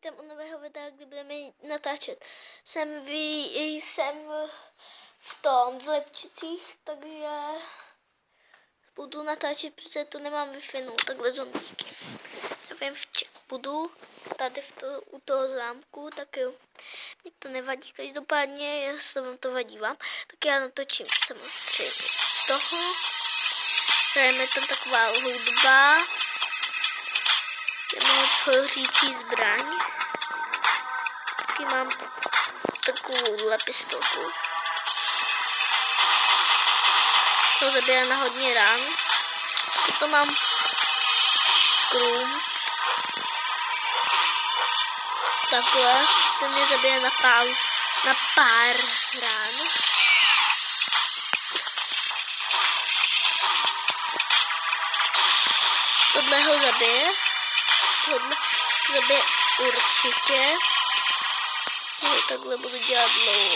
Tam u nového videa, kdy budeme natáčet. Jsem v Lepčicích, takže budu natáčet, protože tu nemám Wi-Fi, no, takhle zombíky. Nevím, v čem budu, tady u toho zámku, tak jo. Mně to nevadí, každopádně, já se vám to vadí vám, tak já natočím samozřejmě z toho. Hrajeme tam taková hudba. Já mám hořící zbraň. Taky mám takovouhle pistolku. To zabíjá na hodně rán. To mám krum. Takhle. Ten mě zabije na pár rán. Tohle ho zabije. Tohle zabije určitě. No, takhle budu dělat dlouho.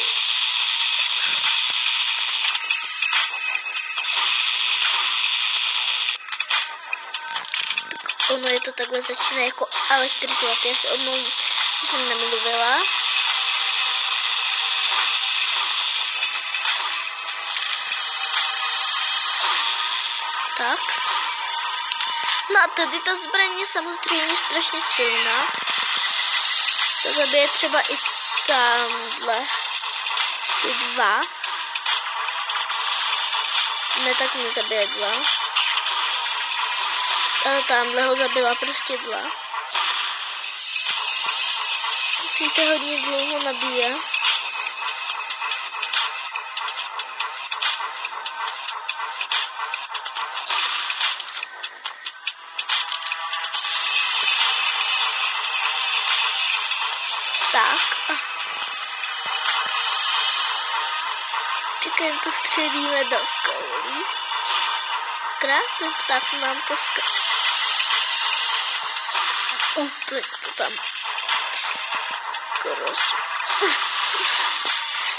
Tak ono je to takhle začíná jako elektrizovat. Já se omlouvám, že jsem nemluvila. Tak. No a tady ta zbraň je samozřejmě strašně silná. To zabije třeba i tamhle ty dva. Ne, tak mi zabije dva. Ale tamhle ho zabila prostě dva. Musíte hodně dlouho nabíjet. Tak. Čekám, to střelíme do koulí. Zkrátím, tak mám to úplně to tam skoro.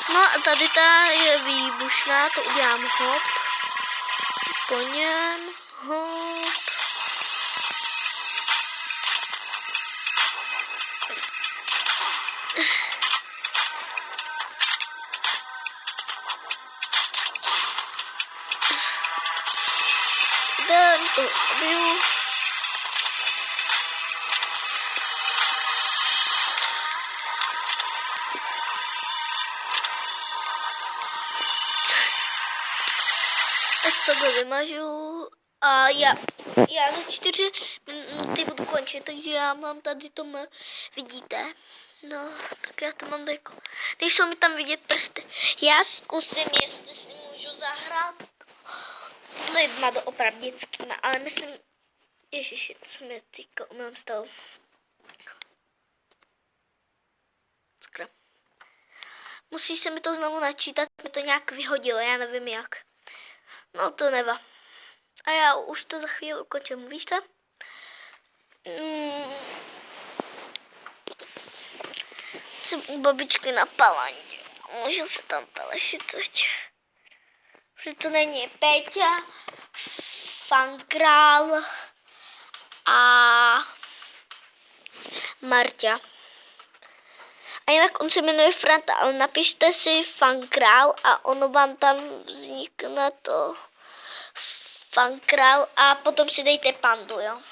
No a tady ta je výbušná, to udělám hop. Po něm hop. Dám to zabiju. Ať tohle vymažu a já za 4 minuty budu končit, takže já mám tady tomu, vidíte, no, tak já to mám jako, nejsou mi tam vidět prsty. Já zkusím, jestli si můžu zahrát s lidma doopravdickýma, ale myslím, ježiši, to se mi týká, umím stalo. Skoro. Musí se mi to znovu načítat, mi to nějak vyhodilo, já nevím jak. No to neva. A já už to za chvíli ukončím, víš to? Jsem u babičky na palandě. Můžu se tam pelešit teď. Protože to není Péťa, Fankrál a Marťa. A jinak on se jmenuje Franta, ale napište si Fankrál a ono vám tam vznikne to Fankrál a potom si dejte pandu, jo.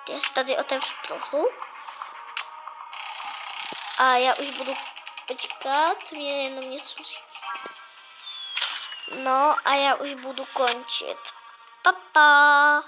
Já si tady otevřu trochu. A já už budu počkat, mě jenom něco musí. No a já už budu končit. Pa, pa.